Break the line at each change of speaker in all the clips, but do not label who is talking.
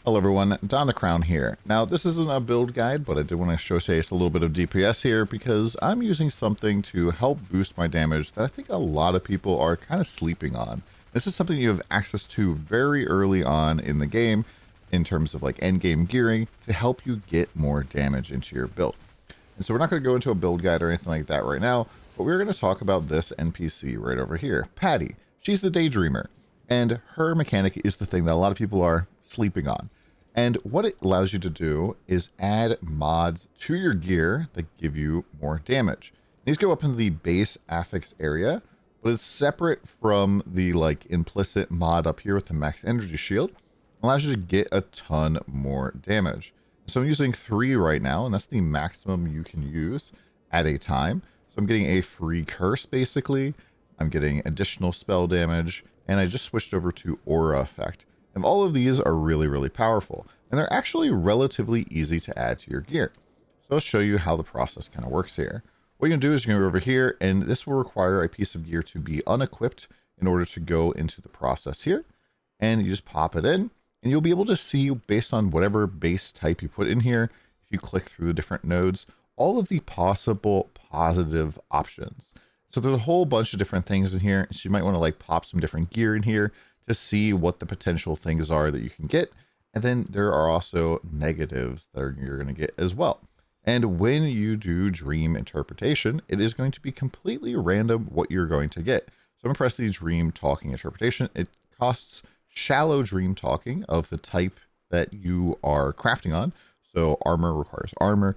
Hello everyone, DonTheCrown here. Now this isn't a build guide, but I did want to showcase a little bit of DPS here because I'm using something to help boost my damage that I think a lot of people are kind of sleeping on. This is something you have access to very early on in the game in terms of like end game gearing to help you get more damage into your build. And so we're not going to go into a build guide or anything like that right now, but we're going to talk about this NPC right over here, Patty. She's the Daydreamer, and her mechanic is the thing that a lot of people are sleeping on. And what it allows you to do is add mods to your gear that give you more damage. These go up into the base affix area, but it's separate from the like implicit mod up here with the max energy shield. It allows you to get a ton more damage. So I'm using 3 right now, and that's the maximum you can use at a time. So I'm getting a free curse basically. I'm getting additional spell damage, and I just switched over to aura effect. And all of these are really, really powerful. And they're actually relatively easy to add to your gear. So I'll show you how the process kind of works here. What you're going to do is you're going to go over here, and this will require a piece of gear to be unequipped in order to go into the process here. And you just pop it in, and you'll be able to see based on whatever base type you put in here, if you click through the different nodes, all of the possible positive options. So there's a whole bunch of different things in here. So you might want to like pop some different gear in here to see what the potential things are that you can get. And then there are also negatives that you're going to get as well. And when you do dream interpretation, it is going to be completely random what you're going to get. So I'm going to press the dream talking interpretation. It costs shallow dream talking of the type that you are crafting on. So armor requires armor,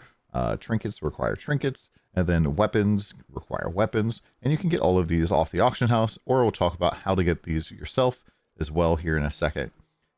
trinkets require trinkets, and then weapons require weapons. And you can get all of these off the auction house, or we'll talk about how to get these yourself as well here in a second.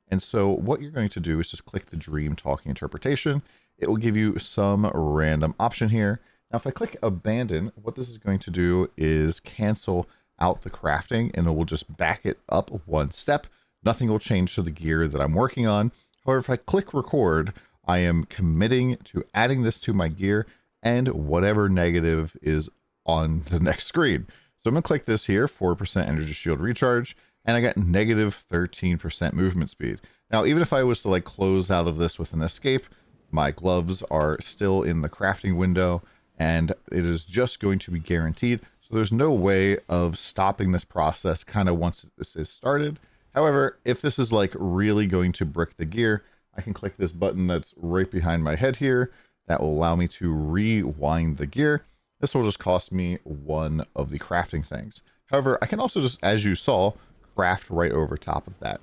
And so what you're going to do is just click the dream talking interpretation. It will give you some random option here. Now, if I click abandon, what this is going to do is cancel out the crafting, and it will just back it up one step. Nothing will change to the gear that I'm working on. However, if I click record, I am committing to adding this to my gear and whatever negative is on the next screen. So I'm going to click this here, 4% energy shield recharge, and I got negative 13% movement speed. Now, even if I was to like close out of this with an escape, my gloves are still in the crafting window, and it is just going to be guaranteed. So there's no way of stopping this process kind of once this is started. However, if this is like really going to brick the gear, I can click this button that's right behind my head here. That will allow me to rewind the gear. This will just cost me 1 of the crafting things. However, I can also just, as you saw, craft right over top of that.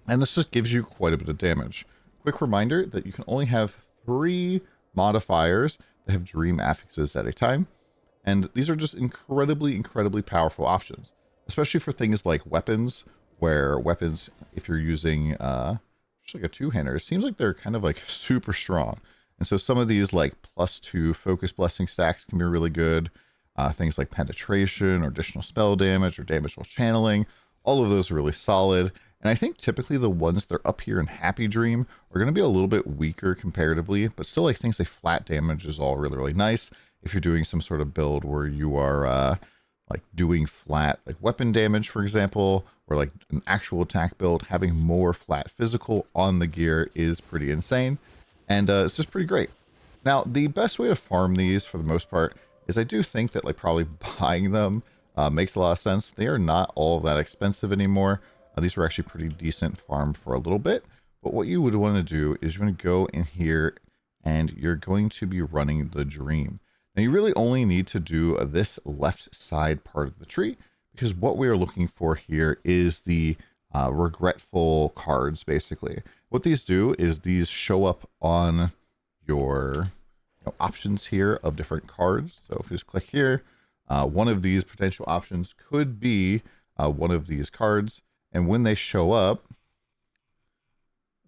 And this just gives you quite a bit of damage. Quick reminder that you can only have 3 modifiers that have dream affixes at a time. And these are just incredibly, incredibly powerful options, especially for things like weapons, where weapons, if you're using just like a 2-hander, it seems like they're kind of like super strong. And so some of these like +2 focus blessing stacks can be really good. Things like penetration or additional spell damage or damage while channeling. All of those are really solid. And I think typically the ones that are up here in Happy Dream are going to be a little bit weaker comparatively, but still like things like flat damage is all really, really nice. If you're doing some sort of build where you are like doing flat like weapon damage, for example, or like an actual attack build, having more flat physical on the gear is pretty insane. And it's just pretty great. Now, the best way to farm these for the most part is I do think that like probably buying them makes a lot of sense. They are not all that expensive anymore. These were actually pretty decent farm for a little bit. But what you would want to do is you're going to go in here and you're going to be running the dream. Now, you really only need to do this left side part of the tree, because what we are looking for here is the regretful cards, basically. What these do is these show up on your options here of different cards. So if you just click here, one of these potential options could be one of these cards. And when they show up,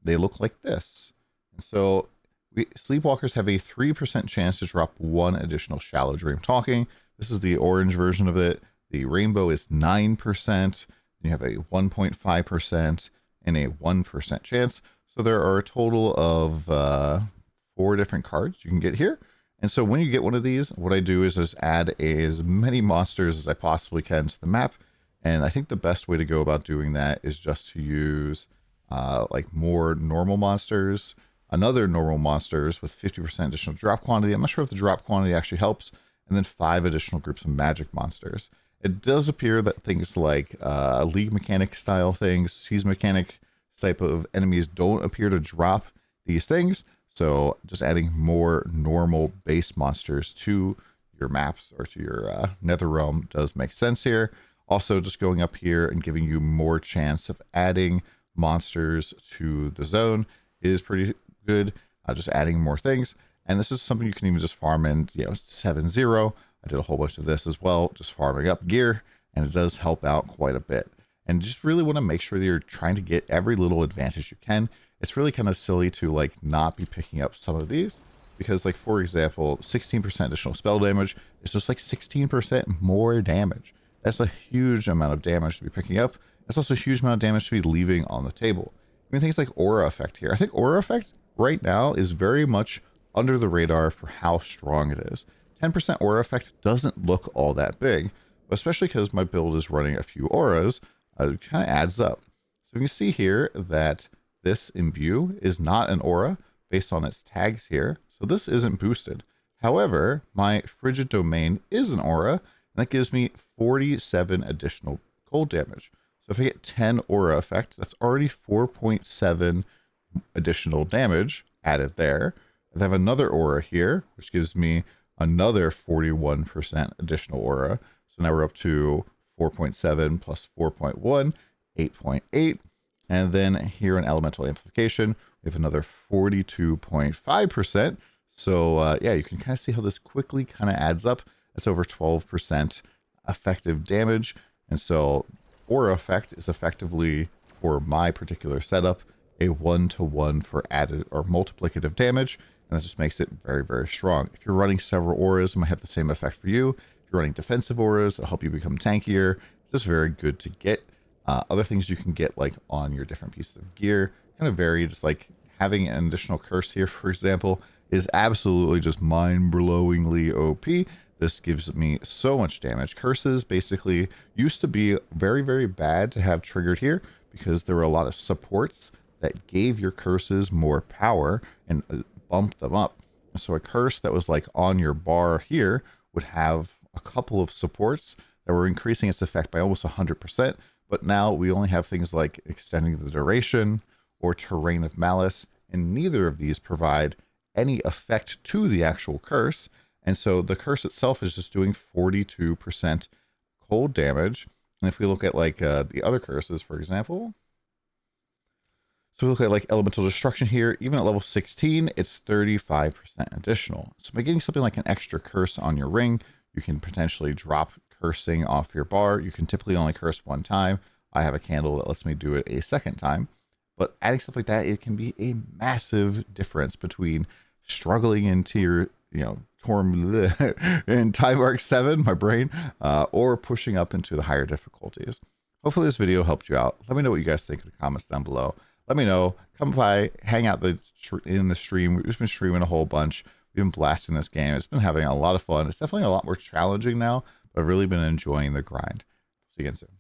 they look like this. And so Sleepwalkers have a 3% chance to drop 1 additional shallow dream talking. This is the orange version of it. The rainbow is 9%. You have a 1.5% and a 1% chance. So there are a total of 4 different cards you can get here. And so when you get one of these, what I do is just add as many monsters as I possibly can to the map. And I think the best way to go about doing that is just to use like more normal monsters, another normal monsters with 50% additional drop quantity. I'm not sure if the drop quantity actually helps, and then 5 additional groups of magic monsters. It does appear that things like League Mechanic style things, Seas Mechanic type of enemies don't appear to drop these things. So just adding more normal base monsters to your maps or to your nether realm does make sense here. Also, just going up here and giving you more chance of adding monsters to the zone is pretty good. Just adding more things. And this is something you can even just farm in, 7-0. I did a whole bunch of this as well, just farming up gear, and it does help out quite a bit. And just really want to make sure that you're trying to get every little advantage you can. It's really kind of silly to like not be picking up some of these, because like, for example, 16% additional spell damage is just like 16% more damage. That's a huge amount of damage to be picking up. That's also a huge amount of damage to be leaving on the table. I mean, things like Aura Effect here. I think Aura Effect right now is very much under the radar for how strong it is. 10% Aura Effect doesn't look all that big, but especially because my build is running a few auras, it kind of adds up. So you can see here that this Imbue is not an aura based on its tags here. So this isn't boosted. However, my Frigid Domain is an aura, and that gives me 47 additional cold damage. So if I get 10 aura effect, that's already 4.7 additional damage added there. I have another aura here, which gives me another 41% additional aura. So now we're up to 4.7 plus 4.1, 8.8. And then here in Elemental Amplification, we have another 42.5%. So yeah, you can kind of see how this quickly kind of adds up. That's over 12% effective damage. And so Aura Effect is effectively, for my particular setup, a 1-to-1 for added or multiplicative damage. And that just makes it very, very strong. If you're running several auras, it might have the same effect for you. If you're running defensive auras, it'll help you become tankier. It's just very good to get. Other things you can get like on your different pieces of gear kind of vary. Just like having an additional curse here, for example, is absolutely just mind-blowingly OP. This gives me so much damage. Curses basically used to be very, very bad to have triggered here because there were a lot of supports that gave your curses more power and bumped them up. So a curse that was like on your bar here would have a couple of supports that were increasing its effect by almost 100%. But now we only have things like extending the duration or terrain of malice, and neither of these provide any effect to the actual curse. And so the curse itself is just doing 42% cold damage. And if we look at like the other curses, for example, so we look at like Elemental Destruction here, even at level 16, it's 35% additional. So by getting something like an extra curse on your ring, you can potentially drop cursing off your bar. You can typically only curse one time. I have a candle that lets me do it a second time. But adding stuff like that, it can be a massive difference between struggling into your, Torm in Time Arc 7, my brain, or pushing up into the higher difficulties. Hopefully this video helped you out. Let me know what you guys think in the comments down below. Let me know. Come by, hang out in the stream. We've been streaming a whole bunch. We've been blasting this game. It's been having a lot of fun. It's definitely a lot more challenging now, but I've really been enjoying the grind. See you again soon.